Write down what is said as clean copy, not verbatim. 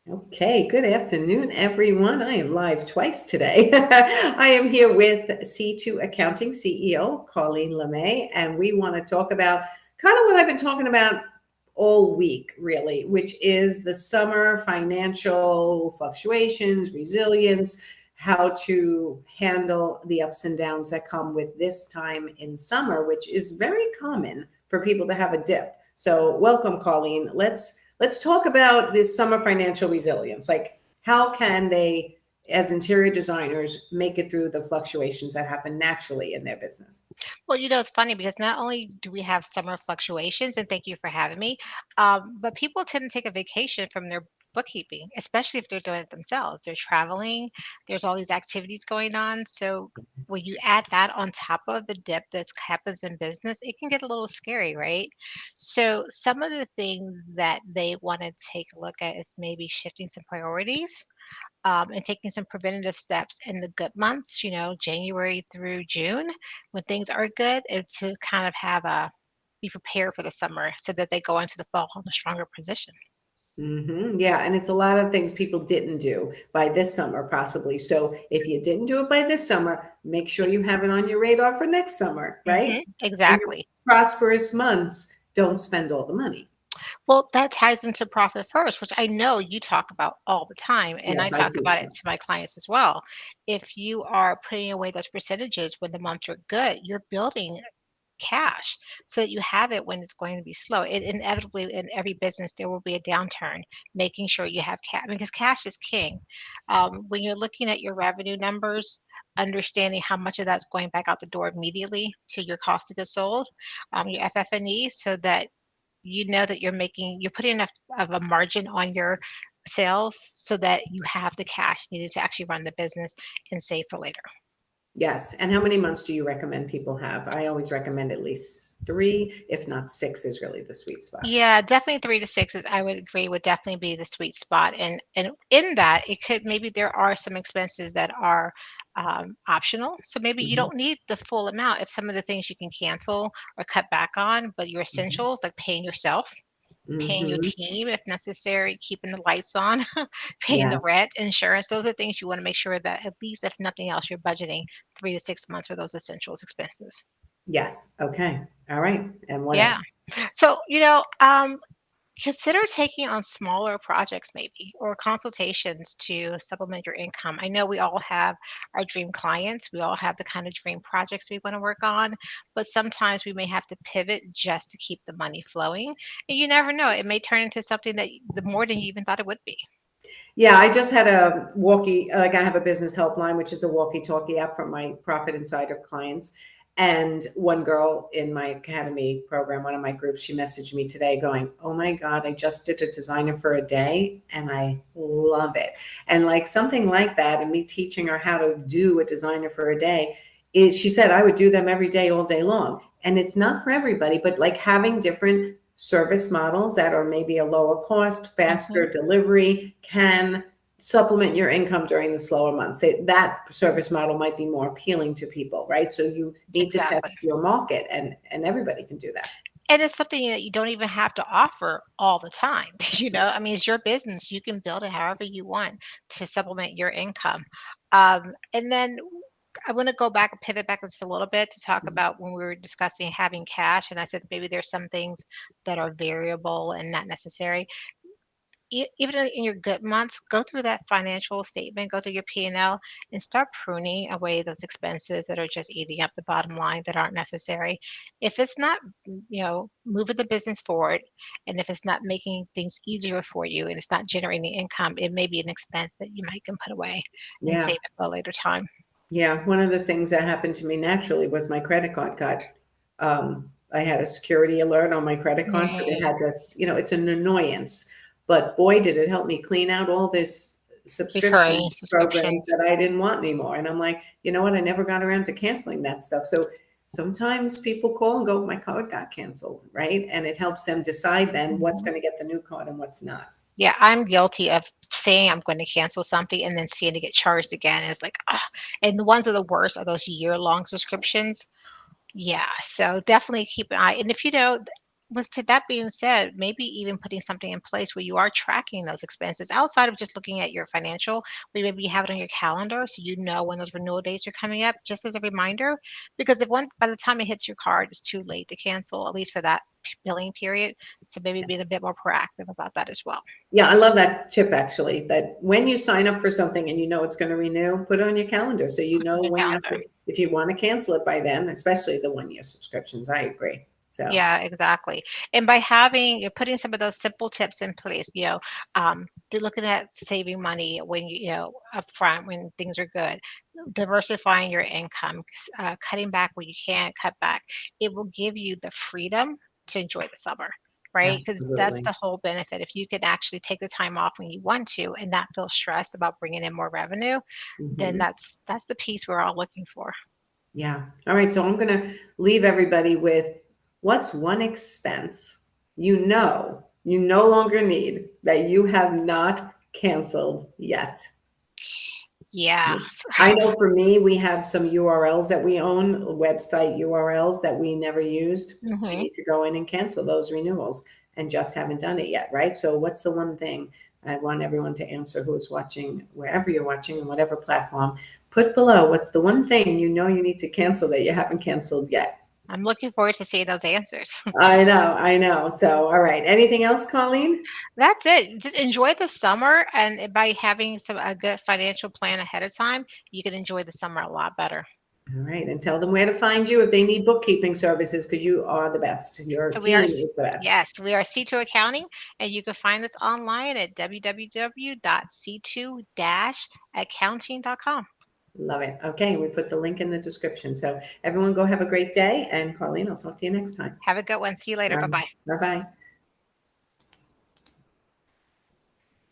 Okay, good afternoon, everyone. I am live twice today. I am here with C2 Accounting CEO, Carleen Lamay, and we want to talk about kind of what I've been talking about all week, really, which is the summer financial fluctuations, resilience, how to handle the ups and downs that come with this time in summer, which is very common for people to have a dip. So, welcome, Carleen. Let's talk about this summer financial resilience. Like, how can they, as interior designers, make it through the fluctuations that happen naturally in their business? Well, it's funny because not only do we have summer fluctuations, and thank you for having me, but people tend to take a vacation from their bookkeeping, especially if they're doing it themselves. They're traveling, there's all these activities going on. So when you add that on top of the dip that happens in business, it can get a little scary, right? So some of the things that they want to take a look at is maybe shifting some priorities and taking some preventative steps in the good months, January through June, when things are good, and to kind of have a be prepared for the summer so that they go into the fall in a stronger position. Yeah, and it's a lot of things people didn't do by this summer, possibly. So if you didn't do it by this summer, make sure you have it on your radar for next summer, right? In your Exactly. prosperous months, don't spend all the money. Well, that ties into profit first, which I know you talk about all the time, and I Yes, I talk do. about it to my clients as well. If you are putting away those percentages when the months are good, you're building cash so that you have it when it's going to be slow. It inevitably in every business there will be a downturn. Making sure you have cash because cash is king. When you're looking at your revenue numbers, understanding how much of that's going back out the door immediately to your cost of goods sold, your FF&E, so that you know that you're putting enough of a margin on your sales so that you have the cash needed to actually run the business and save for later. Yes. And how many months do you recommend people have? I always recommend at least three, if not six, is really the sweet spot. Yeah, definitely 3 to 6 is I would agree, would definitely be the sweet spot, and in that, it could maybe there are some expenses that are, optional, so maybe you Mhm, don't need the full amount if some of the things you can cancel or cut back on, but your mhm, essentials, like paying yourself, paying your mhm. team if necessary, keeping the lights on, paying the Yes. rent, insurance, those are things you wanna make sure that at least if nothing else, you're budgeting 3 to 6 months for those essentials expenses. Yes. Okay. All right. And what Yeah. else? So, consider taking on smaller projects maybe or consultations to supplement your income. I know we all have our dream clients, we all have the kind of dream projects we want to work on, but sometimes we may have to pivot just to keep the money flowing. And you never know, it may turn into something that the more than you even thought it would be. Yeah, I just had a like I have a business helpline, which is a walkie-talkie app for my Profit Insider clients. And one girl in my academy program, one of my groups, she messaged me today going, "Oh my God, I just did a designer for a day and I love it." And like something like that, and me teaching her how to do a designer for a day is, she said, I would do them every day, all day long. And it's not for everybody, but like having different service models that are maybe a lower cost, Hmm. faster delivery can supplement your income during the slower months. That service model might be more appealing to people, right? So you need to test Exactly. your market, and everybody can do that. And it's something that you don't even have to offer all the time. I mean, it's your business. You can build it however you want to supplement your income. And then I want to go back, pivot back just a little bit to talk about when we were discussing having cash. And I said maybe there's some things that are variable and not necessary. Even in your good months, go through that financial statement, go through your P&L, and start pruning away those expenses that are just eating up the bottom line that aren't necessary. If it's not, moving the business forward, and if it's not making things easier for you, and it's not generating income, it may be an expense that you might can put away and Yeah. save it for a later time. Yeah, one of the things that happened to me naturally was my credit card I had a security alert on my credit card, so they Mhm. had this, it's an annoyance, but boy, did it help me clean out all this Recurring subscription programs subscriptions. that I didn't want anymore. And I'm like, you know what? I never got around to canceling that stuff. So sometimes people call and go, my card got canceled, right? And it helps them decide then what's Mhm. going to get the new card and what's not. Yeah, I'm guilty of saying I'm going to cancel something and then seeing it get charged again. And it's like, ah, and the ones that are the worst are those year-long subscriptions. Yeah, so definitely keep an eye. And if you know, with to that being said, maybe even putting something in place where you are tracking those expenses outside of just looking at your financial, where maybe you have it on your calendar so you know when those renewal dates are coming up, just as a reminder. Because if one by the time it hits your card, it's too late to cancel, at least for that billing period. So maybe being a bit more proactive about that as well. Yeah, I love that tip actually, that when you sign up for something and you know it's going to renew, put it on your calendar so you Put it know on your when you have calendar. to, if you want to cancel it by then, especially the 1 year subscriptions. I agree. So, Yeah, exactly. And by having you're putting some of those simple tips in place, looking at saving money when upfront when things are good, diversifying your income, cutting back where you can cut back. It will give you the freedom to enjoy the summer, right? Because that's absolutely. the whole benefit. If you can actually take the time off when you want to and not feel stressed about bringing in more revenue, then Hmm. that's the piece we're all looking for. Yeah. All right. So I'm going to leave everybody with what's one expense you no longer need that you have not canceled yet? Yeah. I know for me, we have some URLs that we own, website URLs that we never used. We Hmm. need to go in and cancel those renewals and just haven't done it yet, right? So, what's the one thing I want everyone to answer who's watching, wherever you're watching, on whatever platform? Put below what's the one thing you know you need to cancel that you haven't canceled yet. I'm looking forward to seeing those answers. I know, I know. So, all right. Anything else, Colleen? That's it. Just enjoy the summer, and by having a good financial plan ahead of time, you can enjoy the summer a lot better. All right. And tell them where to find you if they need bookkeeping services because you are the best. Your So we are, team is the best. yes, we are C2 Accounting, and you can find us online at www.c2-accounting.com. Love it. Okay, we put the link in the description. So everyone go have a great day. And Colleen, I'll talk to you next time. Have a good one. See you later. Bye bye. Bye bye.